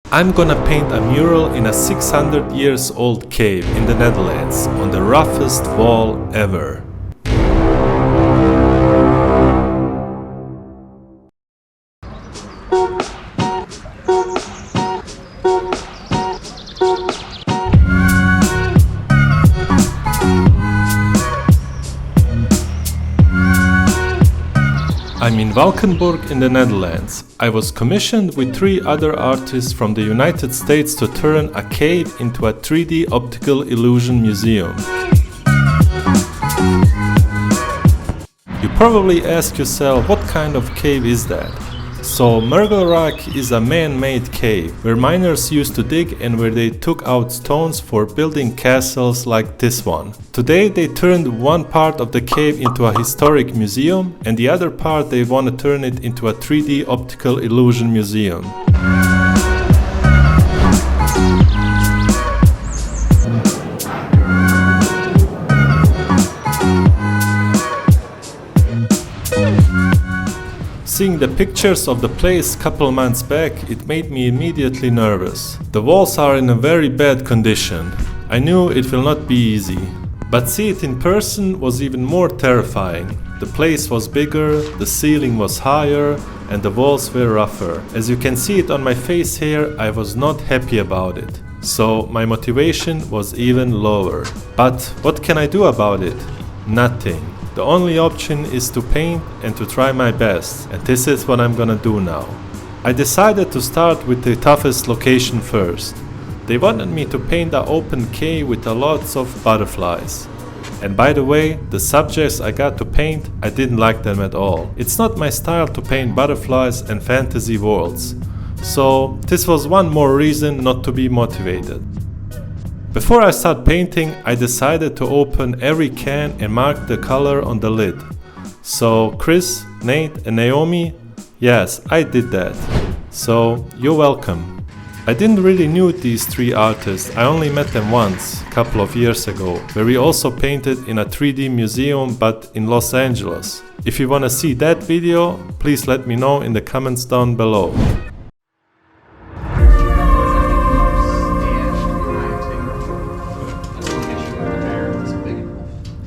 I'm gonna paint a mural in a 600 years old cave in the Netherlands on the roughest wall ever. I'm in Valkenburg in the Netherlands. I was commissioned with 3 other artists from the United States to turn a cave into a 3D Optical Illusion Museum. You probably ask yourself, what kind of cave is that? So muralart is a man-made cave where miners used to dig and where they took out stones for building castles like this one. Today they turned one part of the cave into a historic museum and the other part they want to turn it into a 3D optical illusion museum. Seeing the pictures of the place couple months back, it made me immediately nervous. The walls are in a very bad condition. I knew it will not be easy. But see it in person was even more terrifying. The place was bigger, the ceiling was higher, and the walls were rougher. As you can see it on my face here, I was not happy about it. So my motivation was even lower. But what can I do about it? Nothing. The only option is to paint and to try my best, and this is what I'm gonna do now. I decided to start with the toughest location first. They wanted me to paint an open cave with lots of butterflies. And by the way, the subjects I got to paint, I didn't like them at all. It's not my style to paint butterflies and fantasy worlds. So this was one more reason not to be motivated. Before I start painting, I decided to open every can and mark the color on the lid. So Chris, Nate and Naomi, yes, I did that. So you're welcome. I didn't really know these 3 artists, I only met them once, a couple of years ago, where we also painted in a 3D museum but in Los Angeles. If you wanna see that video, please let me know in the comments down below.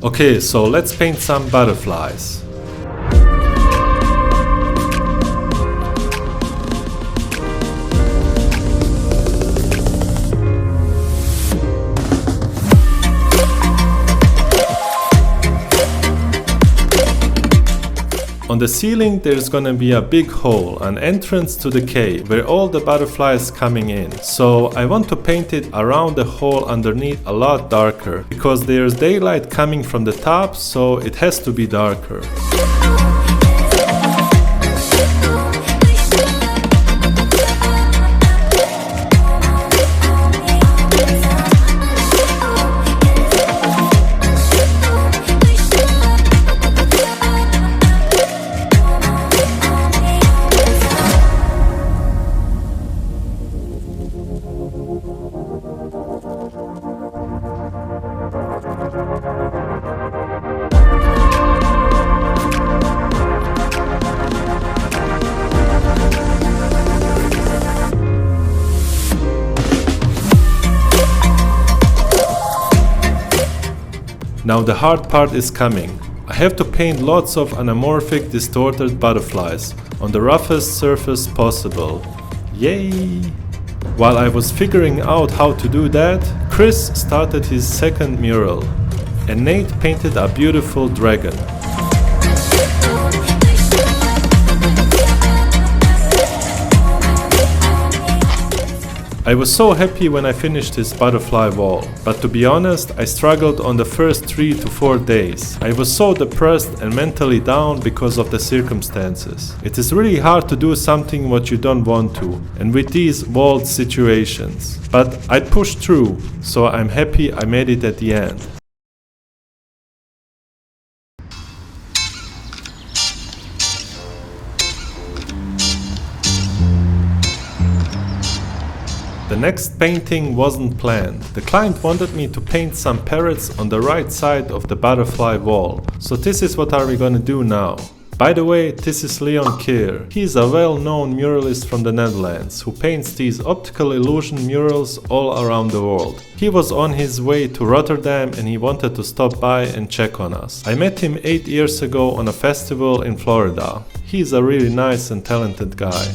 Okay, so let's paint some butterflies. On the ceiling there's gonna be a big hole, an entrance to the cave where all the butterflies coming in. So I want to paint it around the hole underneath a lot darker because there's daylight coming from the top, so it has to be darker. Now the hard part is coming. I have to paint lots of anamorphic distorted butterflies on the roughest surface possible. Yay! While I was figuring out how to do that, Chris started his second mural, and Nate painted a beautiful dragon. I was so happy when I finished this butterfly wall, but to be honest, I struggled on the first 3 to 4 days. I was so depressed and mentally down because of the circumstances. It is really hard to do something what you don't want to, and with these walled situations. But I pushed through, so I'm happy I made it at the end. The next painting wasn't planned. The client wanted me to paint some parrots on the right side of the butterfly wall. So this is what are we gonna do now. By the way, this is Leon Keer. He is a well-known muralist from the Netherlands who paints these optical illusion murals all around the world. He was on his way to Rotterdam and he wanted to stop by and check on us. I met him 8 years ago on a festival in Florida. He is a really nice and talented guy.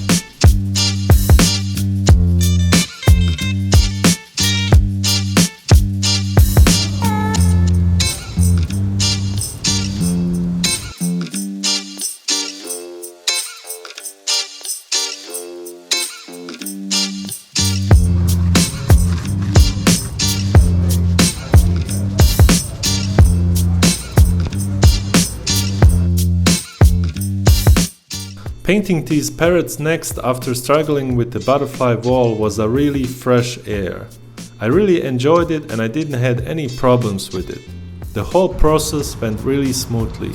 Painting these parrots next after struggling with the butterfly wall was a really fresh air. I really enjoyed it and I didn't have any problems with it. The whole process went really smoothly.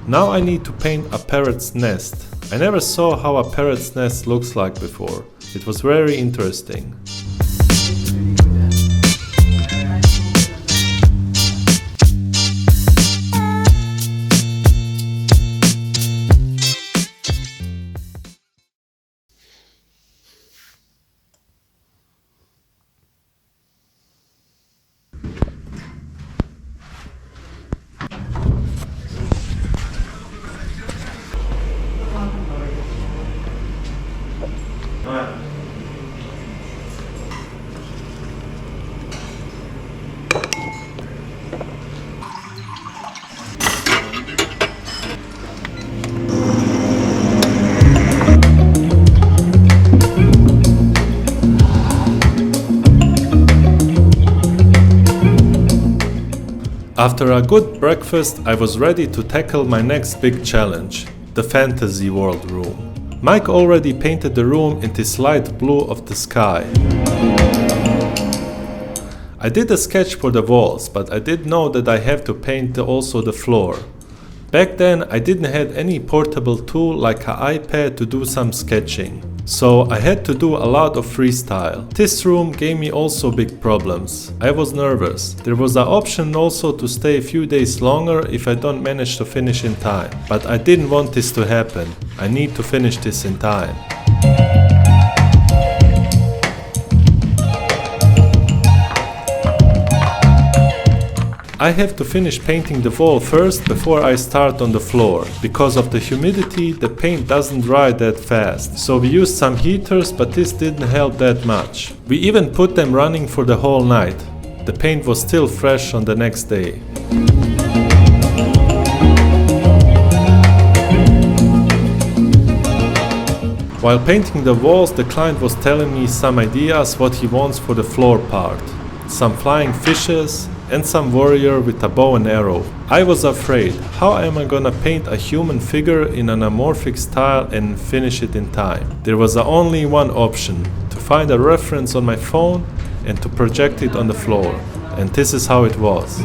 Now I need to paint a parrot's nest. I never saw how a parrot's nest looks like before. It was very interesting. After a good breakfast, I was ready to tackle my next big challenge, the Fantasy World room. Mike already painted the room in this light blue of the sky. I did a sketch for the walls, but I did know that I have to paint also the floor. Back then I didn't have any portable tool like an iPad to do some sketching. So I had to do a lot of freestyle. This room gave me also big problems. I was nervous. There was an option also to stay a few days longer if I don't manage to finish in time. But I didn't want this to happen. I need to finish this in time. I have to finish painting the wall first before I start on the floor. Because of the humidity, the paint doesn't dry that fast. So we used some heaters, but this didn't help that much. We even put them running for the whole night. The paint was still fresh on the next day. While painting the walls, the client was telling me some ideas what he wants for the floor part. Some flying fishes, and some warrior with a bow and arrow. I was afraid, how am I gonna paint a human figure in an amorphic style and finish it in time? There was only one option, to find a reference on my phone and to project it on the floor. And this is how it was.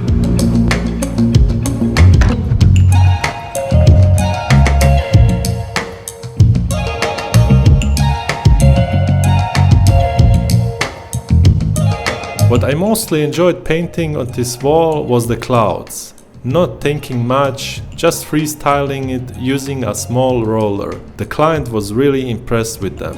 What I mostly enjoyed painting on this wall was the clouds. Not thinking much, just freestyling it using a small roller. The client was really impressed with them.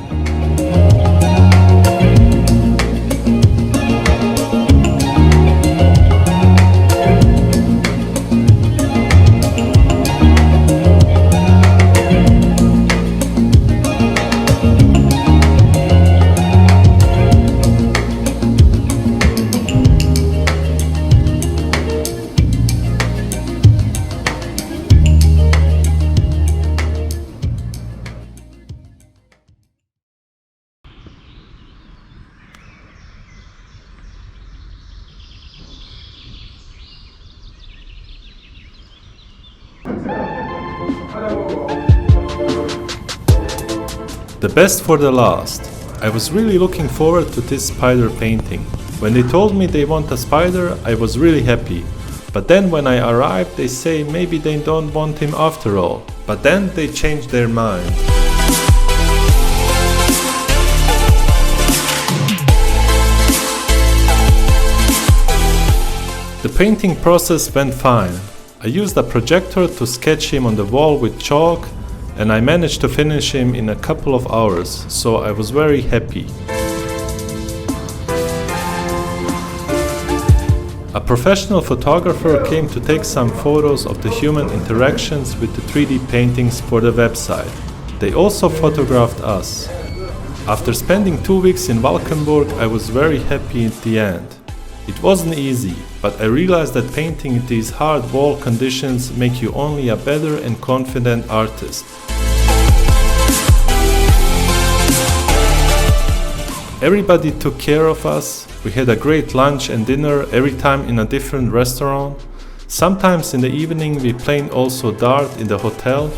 The best for the last. I was really looking forward to this spider painting. When they told me they want a spider, I was really happy. But then when I arrived, they say maybe they don't want him after all. But then they changed their mind. The painting process went fine. I used a projector to sketch him on the wall with chalk, and I managed to finish him in a couple of hours, so I was very happy. A professional photographer came to take some photos of the human interactions with the 3D paintings for the website. They also photographed us. After spending 2 weeks in Valkenburg, I was very happy at the end. It wasn't easy, but I realized that painting in these hard wall conditions make you only a better and confident artist. Everybody took care of us. We had a great lunch and dinner every time in a different restaurant. Sometimes in the evening we played also dart in the hotel.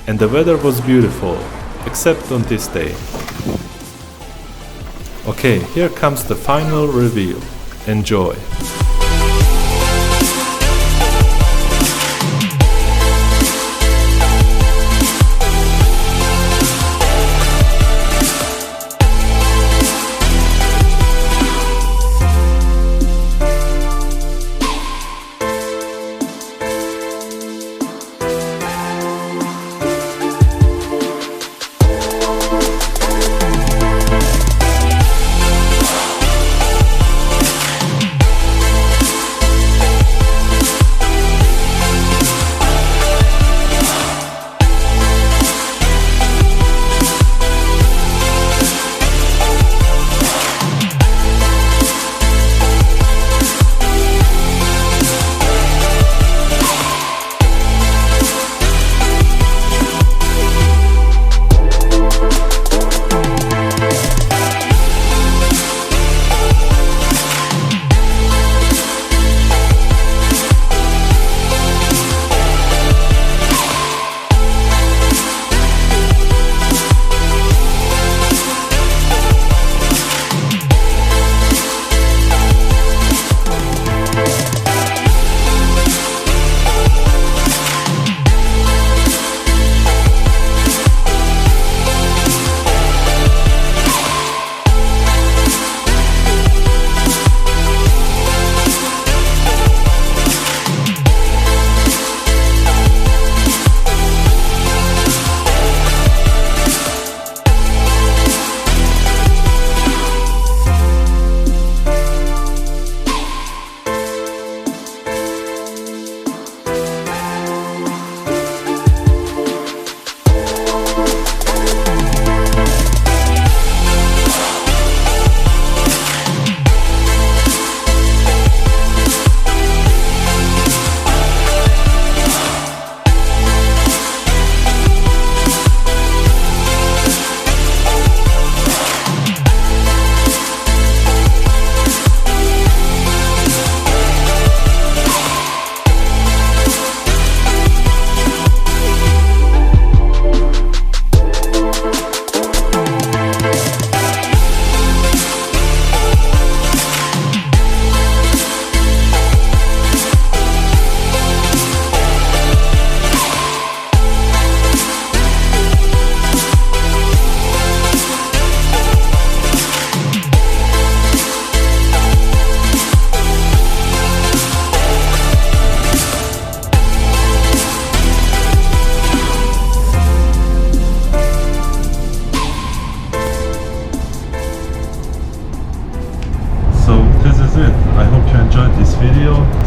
And the weather was beautiful, except on this day. Okay, here comes the final reveal. Enjoy!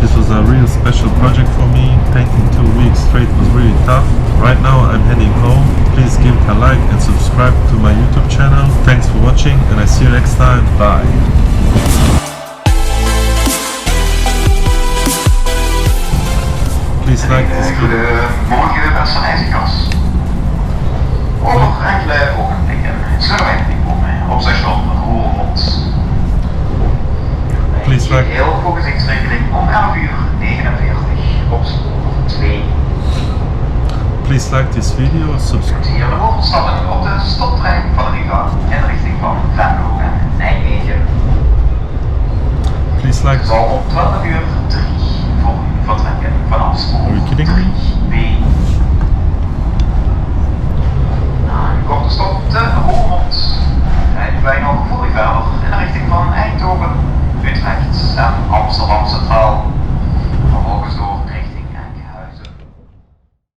This was a real special project for me. Painting 2 weeks straight was really tough. Right now I'm heading home. Please give it a like and subscribe to my YouTube channel. Thanks for watching and I see you next time. Bye. Please like this video. Goedemorgen beste reizigers. Voor nog enkele ogenblikken zullen wij inkomen op station Roermond. Please like. Heel voor gezichtsrekening om 11:49 op spoor 2. Please like this video, subscribe.